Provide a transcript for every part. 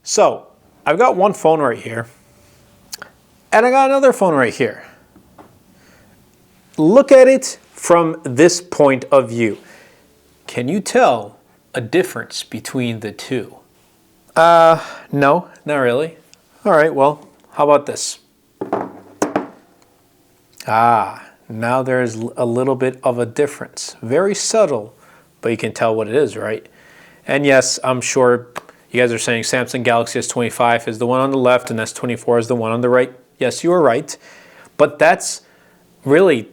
So I've got one phone right here, and I got another phone right here. Look at it from this point of view. Can you tell a difference between the two? No, not really. All right, well, how about this? Now there's a little bit of a difference. Very subtle, but you can tell what it is, right? And yes, I'm sure you guys are saying Samsung Galaxy S25 is the one on the left and S24 is the one on the right. Yes, you are right. But that's really,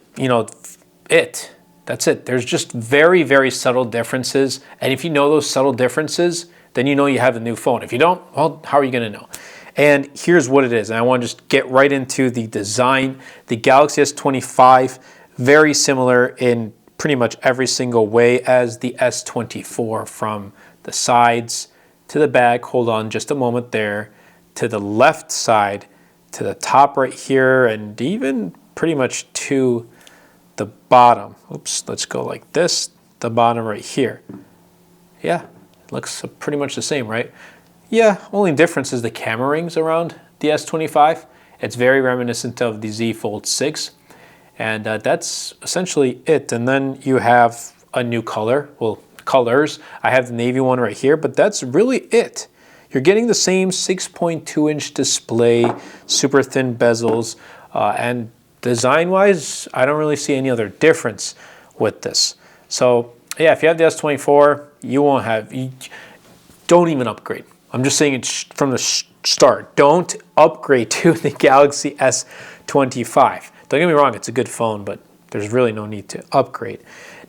it. That's it. There's just very, very subtle differences. And if you know those subtle differences, then you know you have the new phone. If you don't, well, how are you going to know? And here's what it is. And I want to just get right into the design. The Galaxy S25, very similar in pretty much every single way as the S24, from the sides to the back. Hold on just a moment there. To the left side, to the top right here, and even pretty much to the bottom. Oops, let's go like this. The bottom right here. Yeah, it looks pretty much the same, right? Yeah, only difference is the camera rings around the S25. It's very reminiscent of the Z Fold 6. And that's essentially it. And then you have a new color. Well, colors. I have the navy one right here, but that's really it. You're getting the same 6.2-inch display, super thin bezels, and design-wise, I don't really see any other difference with this. So yeah, if you have the S24, don't even upgrade. I'm just saying it from the start. Don't upgrade to the Galaxy S25. Don't get me wrong, it's a good phone, but there's really no need to upgrade.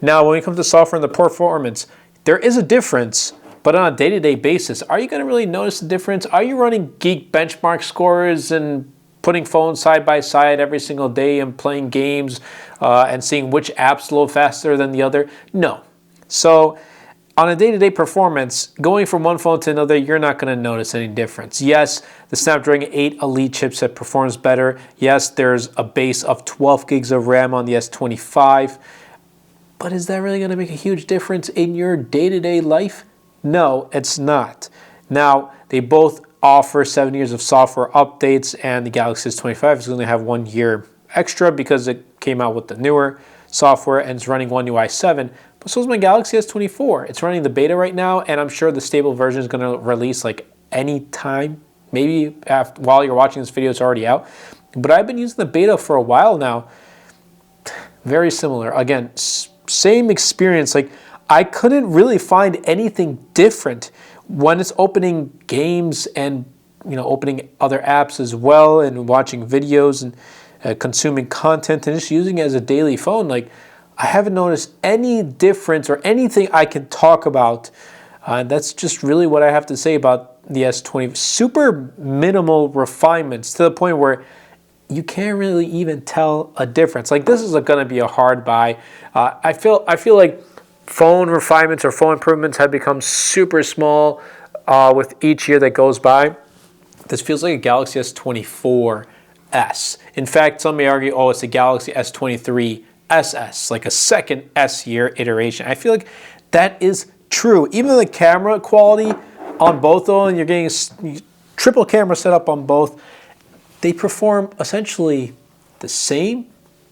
Now, when it comes to software and the performance, there is a difference, but on a day-to-day basis, are you going to really notice the difference? Are you running Geek benchmark scores and putting phones side by side every single day and playing games and seeing which apps load faster than the other? No. So on a day-to-day performance, going from one phone to another, you're not going to notice any difference. Yes, the Snapdragon 8 Elite chipset performs better. Yes, there's a base of 12 gigs of RAM on the S25. But is that really going to make a huge difference in your day-to-day life? No, it's not. Now, they both offer 7 years of software updates, and the Galaxy S25 is going to have 1 year extra because it came out with the newer software and it's running One UI 7. But so is my Galaxy S24. It's running the beta right now, and I'm sure the stable version is going to release like any time. Maybe while you're watching this video, it's already out. But I've been using the beta for a while now. Very similar. Again, same experience. Like, I couldn't really find anything different when it's opening games and opening other apps as well, and watching videos and consuming content and just using it as a daily phone. Like, I haven't noticed any difference or anything I can talk about. That's just really what I have to say about the S20. Super minimal refinements to the point where you can't really even tell a difference. Like, this is going to be a hard buy. I feel like phone refinements or phone improvements have become super small with each year that goes by. This feels like a Galaxy S24s. In fact, some may argue, oh, it's a Galaxy S23 SS, like a second S year iteration. I feel like that is true. Even the camera quality on both of them, you're getting triple camera setup on both. They perform essentially the same.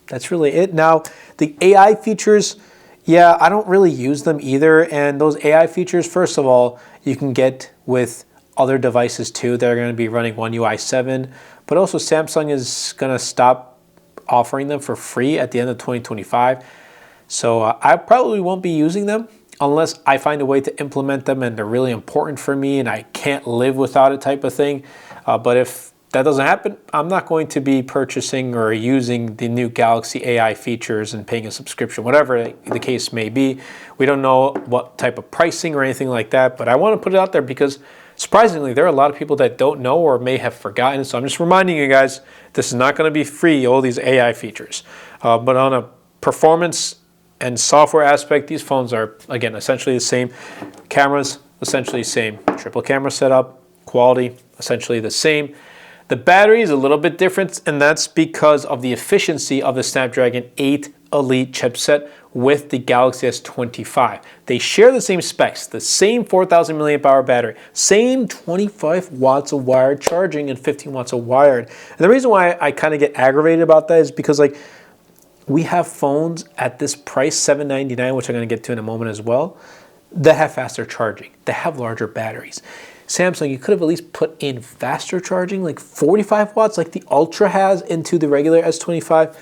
That's really it. Now, the AI features, yeah, I don't really use them either. And those AI features, first of all, you can get with other devices too that are going to be running One UI 7. But also Samsung is going to stop offering them for free at the end of 2025. So I probably won't be using them unless I find a way to implement them and they're really important for me and I can't live without it type of thing. But if that doesn't happen, I'm not going to be purchasing or using the new Galaxy AI features and paying a subscription, whatever the case may be. We don't know what type of pricing or anything like that, but I want to put it out there because surprisingly, there are a lot of people that don't know or may have forgotten. So I'm just reminding you guys, this is not going to be free, all these AI features. But on a performance and software aspect, these phones are, again, essentially the same. Cameras, essentially the same. Triple camera setup, quality, essentially the same. The battery is a little bit different, and that's because of the efficiency of the Snapdragon 8 Elite chipset with the Galaxy S25. They share the same specs, the same 4,000 milliamp hour battery, same 25 watts of wired charging and 15 watts of wired. And the reason why I kind of get aggravated about that is because like we have phones at this price, $799, which I'm going to get to in a moment as well, that have faster charging, that have larger batteries. Samsung, you could have at least put in faster charging, like 45 watts, like the Ultra has into the regular S25.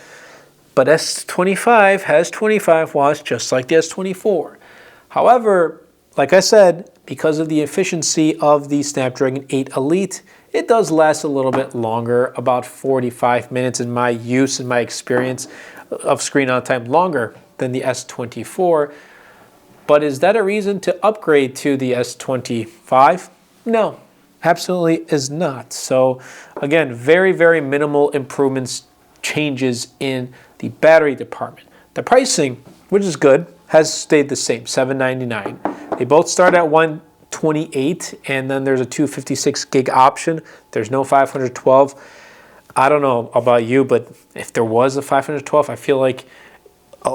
But S25 has 25 watts, just like the S24. However, like I said, because of the efficiency of the Snapdragon 8 Elite, it does last a little bit longer, about 45 minutes in my use and my experience of screen on time, longer than the S24. But is that a reason to upgrade to the S25? No, absolutely is not. So again, very, very minimal improvements, changes in the battery department. The pricing, which is good, has stayed the same, $799. They both start at $128, and then there's a 256 gig option. There's no 512. I don't know about you, but if there was a 512, I feel like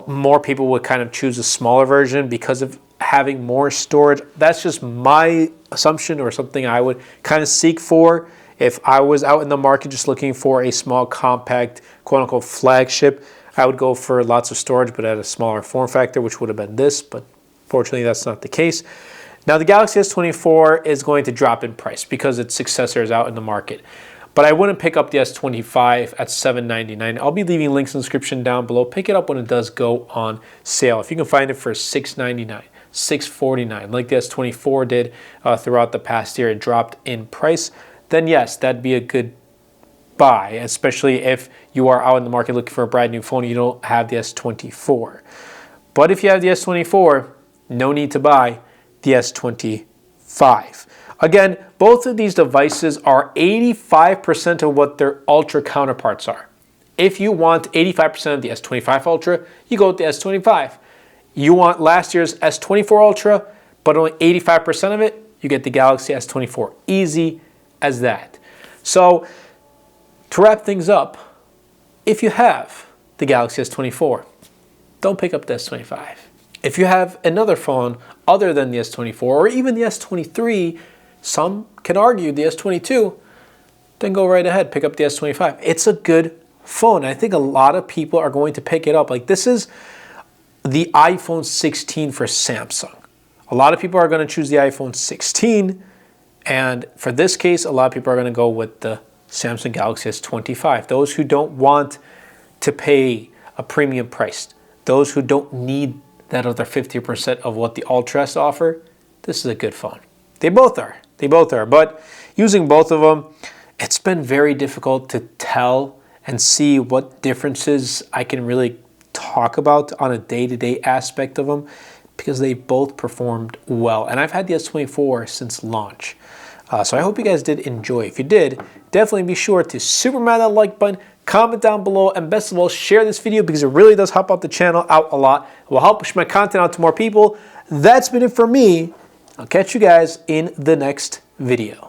more people would kind of choose a smaller version because of having more storage. That's just my assumption, or something I would kind of seek for if I was out in the market just looking for a small, compact, quote-unquote flagship. I would go for lots of storage, but at a smaller form factor, which would have been this, but fortunately that's not the case. Now the Galaxy S24 is going to drop in price because its successor is out in the market. But I wouldn't pick up the S25 at $799. I'll be leaving links in the description down below. Pick it up when it does go on sale. If you can find it for $699, $649, like the S24 did throughout the past year, it dropped in price, then yes, that'd be a good buy, especially if you are out in the market looking for a brand new phone and you don't have the S24. But if you have the S24, no need to buy the S25. Again, both of these devices are 85% of what their Ultra counterparts are. If you want 85% of the S25 Ultra, you go with the S25. You want last year's S24 Ultra, but only 85% of it, you get the Galaxy S24. Easy as that. So, to wrap things up, if you have the Galaxy S24, don't pick up the S25. If you have another phone other than the S24 or even the S23, some can argue the S22, then go right ahead, pick up the S25. It's a good phone. I think a lot of people are going to pick it up. Like, this is the iPhone 16 for Samsung. A lot of people are going to choose the iPhone 16, and for this case, a lot of people are going to go with the Samsung Galaxy S25. Those who don't want to pay a premium price, those who don't need that other 50% of what the Ultra has to offer, this is a good phone. They both are. They both are. But using both of them, it's been very difficult to tell and see what differences I can really talk about on a day-to-day aspect of them, because they both performed well. And I've had the S24 since launch. So I hope you guys did enjoy. If you did, definitely be sure to superman that like button, comment down below, and best of all, share this video because it really does help out the channel out a lot. It will help push my content out to more people. That's been it for me. I'll catch you guys in the next video.